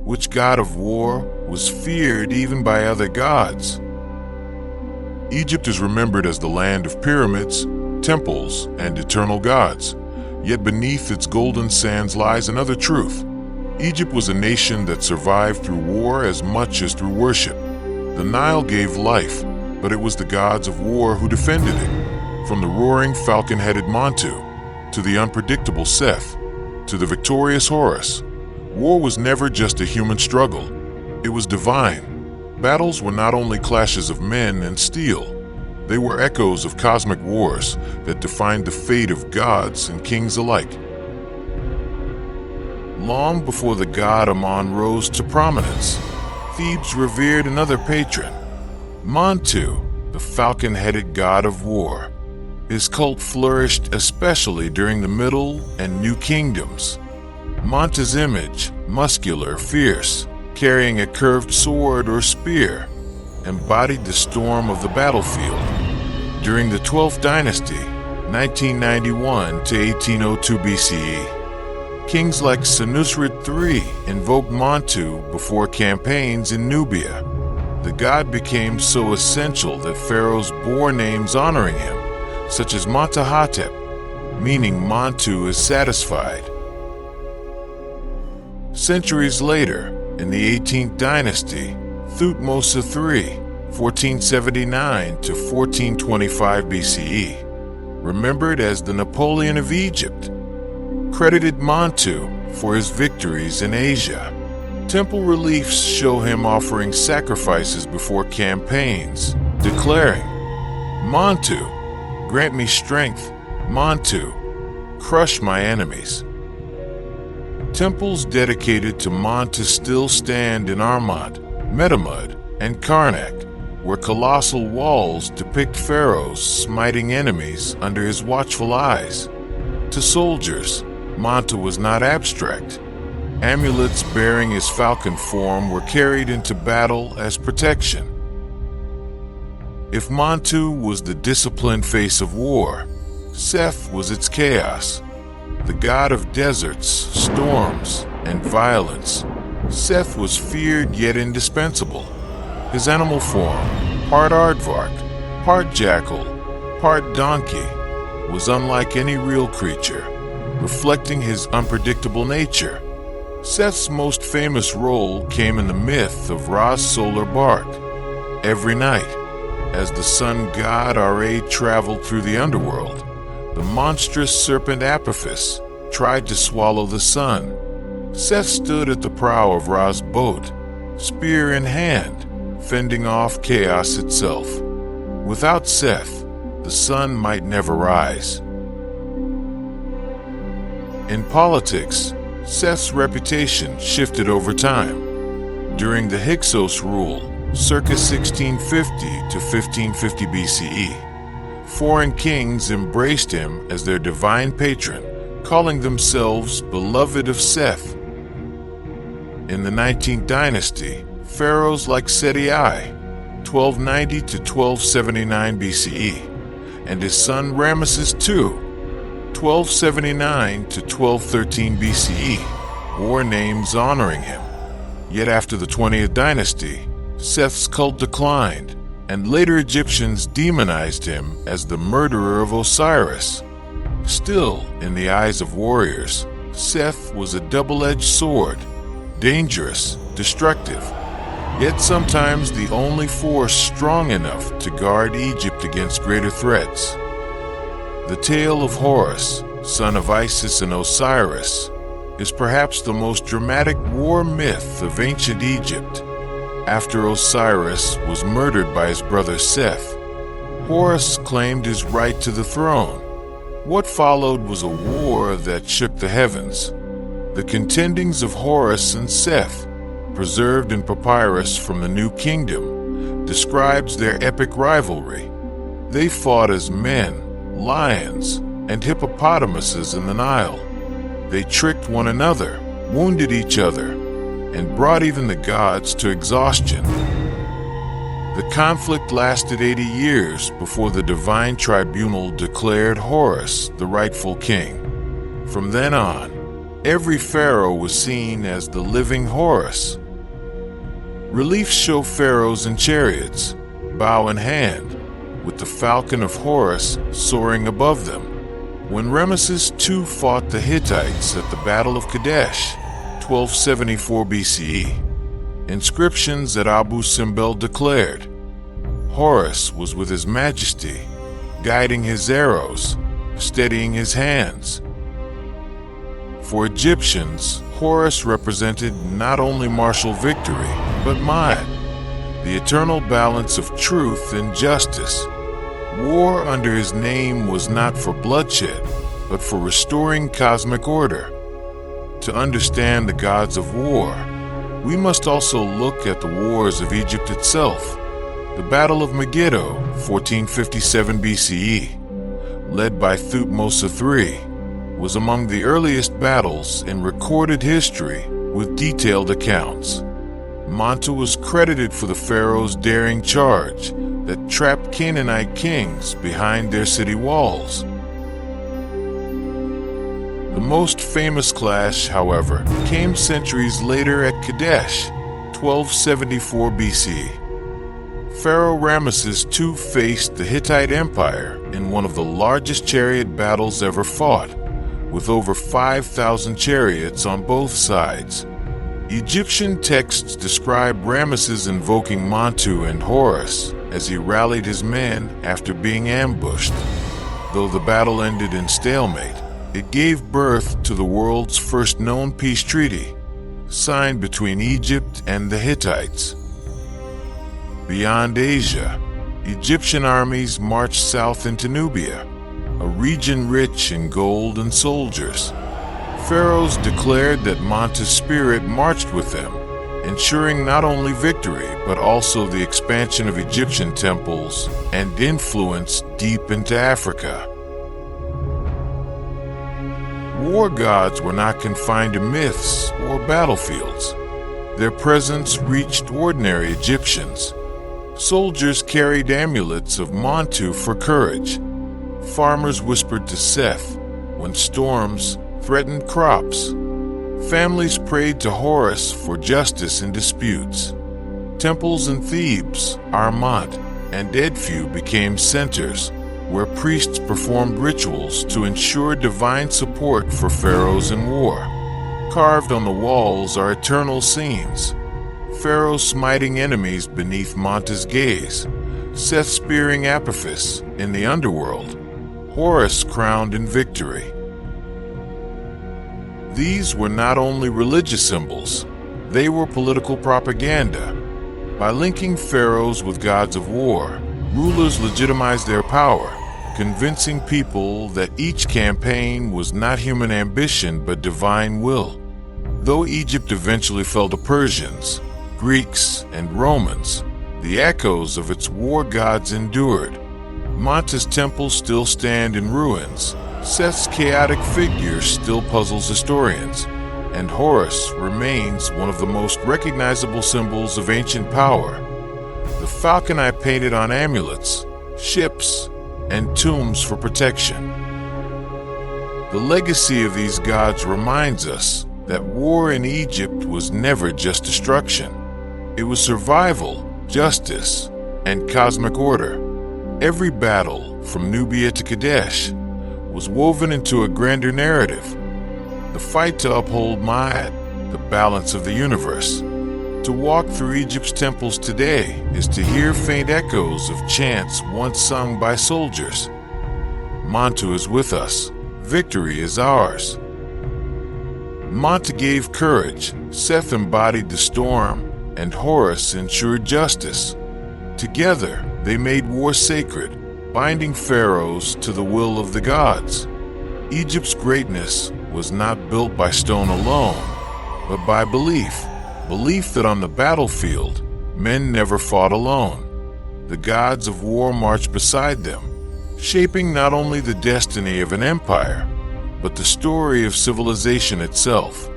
which god of war was feared even by other gods. Egypt is remembered as the land of pyramids, temples, and eternal gods. Yet beneath its golden sands lies another truth. Egypt was a nation that survived through war as much as through worship. The Nile gave life, but it was the gods of war who defended it. From the roaring falcon-headed Montu, to the unpredictable Seth, to the victorious Horus, war was never just a human struggle. It was divine. Battles were not only clashes of men and steel, they were echoes of cosmic wars that defined the fate of gods and kings alike. Long before the god Amon rose to prominence, Thebes revered another patron, Montu, the falcon-headed god of war. His cult flourished especially during the Middle and New Kingdoms. Montu's image, muscular, fierce, carrying a curved sword or spear, embodied the storm of the battlefield. During the 12th dynasty, 1991 to 1802 BCE, kings like Senusret III invoked Montu before campaigns in Nubia. The god became so essential that pharaohs bore names honoring him, such as Montuhotep, meaning Montu is satisfied. Centuries later, in the 18th dynasty, Thutmose III, 1479 to 1425 BCE, remembered as the Napoleon of Egypt, credited Montu for his victories in Asia. Temple reliefs show him offering sacrifices before campaigns, declaring, "Montu, grant me strength. Montu, crush my enemies." Temples dedicated to Montu still stand in Armad, Medamud, and Karnak, where colossal walls depict pharaohs smiting enemies under his watchful eyes. To soldiers, Montu was not abstract. Amulets bearing his falcon form were carried into battle as protection. If Montu was the disciplined face of war, Seth was its chaos. The god of deserts, storms, and violence, Seth was feared yet indispensable. His animal form, part aardvark, part jackal, part donkey, was unlike any real creature, reflecting his unpredictable nature. Seth's most famous role came in the myth of Ra's solar bark. Every night, as the sun god Ra traveled through the underworld, the monstrous serpent Apophis tried to swallow the sun. Seth stood at the prow of Ra's boat, spear in hand, fending off chaos itself. Without Seth, the sun might never rise. In politics, Seth's reputation shifted over time. During the Hyksos rule, circa 1650 to 1550 BCE, foreign kings embraced him as their divine patron, calling themselves beloved of Seth. In the 19th dynasty, pharaohs like Seti I, 1290 to 1279 BCE, and his son Ramesses II, 1279 to 1213 BCE, bore names honoring him. Yet after the 20th dynasty, Seth's cult declined, and later Egyptians demonized him as the murderer of Osiris. Still, in the eyes of warriors, Seth was a double-edged sword, dangerous, destructive, yet sometimes the only force strong enough to guard Egypt against greater threats. The tale of Horus, son of Isis and Osiris, is perhaps the most dramatic war myth of ancient Egypt. After Osiris was murdered by his brother Seth, Horus claimed his right to the throne. What followed was a war that shook the heavens. The contendings of Horus and Seth, preserved in papyrus from the New Kingdom, describes their epic rivalry. They fought as men, lions, and hippopotamuses in the Nile. They tricked one another, wounded each other, and brought even the gods to exhaustion. The conflict lasted 80 years before the divine tribunal declared Horus the rightful king. From then on, Every pharaoh was seen as the living Horus. Reliefs show pharaohs in chariots, bow in hand, with the falcon of Horus soaring above them. When Ramesses II fought the Hittites at the Battle of Kadesh, 1274 BCE, inscriptions at Abu Simbel declared, Horus was with his majesty, guiding his arrows, steadying his hands. For Egyptians, Horus represented not only martial victory, but Ma'at, the eternal balance of truth and justice. War under his name was not for bloodshed, but for restoring cosmic order. To understand the gods of war, we must also look at the wars of Egypt itself. The Battle of Megiddo, 1457 BCE, led by Thutmose III, was among the earliest battles in recorded history with detailed accounts. Montu was credited for the pharaoh's daring charge that trapped Canaanite kings behind their city walls. The most famous clash, however, came centuries later at Kadesh, 1274 BC. Pharaoh Ramesses II faced the Hittite Empire in one of the largest chariot battles ever fought, with over 5,000 chariots on both sides. Egyptian texts describe Ramesses invoking Montu and Horus as he rallied his men after being ambushed. Though the battle ended in stalemate, it gave birth to the world's first known peace treaty, signed between Egypt and the Hittites. Beyond Asia, Egyptian armies marched south into Nubia, a region rich in gold and soldiers. Pharaohs declared that Montu's spirit marched with them, ensuring not only victory but also the expansion of Egyptian temples and influence deep into Africa. War gods were not confined to myths or battlefields. Their presence reached ordinary Egyptians. Soldiers carried amulets of Montu for courage. Farmers whispered to Seth when storms threatened crops. Families prayed to Horus for justice in disputes. Temples in Thebes, Armat, and Edfu became centers where priests performed rituals to ensure divine support for pharaohs in war. Carved on the walls are eternal scenes: Pharaoh smiting enemies beneath Montu's gaze, Seth spearing Apophis in the underworld, Horus crowned in victory. These were not only religious symbols, they were political propaganda. By linking pharaohs with gods of war, rulers legitimized their power, convincing people that each campaign was not human ambition but divine will. Though Egypt eventually fell to Persians, Greeks, and Romans, the echoes of its war gods endured. Montu's temples still stand in ruins, Seth's chaotic figure still puzzles historians, and Horus remains one of the most recognizable symbols of ancient power. The falcon I painted on amulets, ships, and tombs for protection. The legacy of these gods reminds us that war in Egypt was never just destruction. It was survival, justice, and cosmic order. Every battle, from Nubia to Kadesh, was woven into a grander narrative. The fight to uphold Ma'at, the balance of the universe. To walk through Egypt's temples today is to hear faint echoes of chants once sung by soldiers. Montu is with us. Victory is ours. Montu gave courage, Seth embodied the storm, and Horus ensured justice. Together, they made war sacred, binding pharaohs to the will of the gods. Egypt's greatness was not built by stone alone, but by belief. Belief that on the battlefield, men never fought alone. The gods of war marched beside them, shaping not only the destiny of an empire, but the story of civilization itself.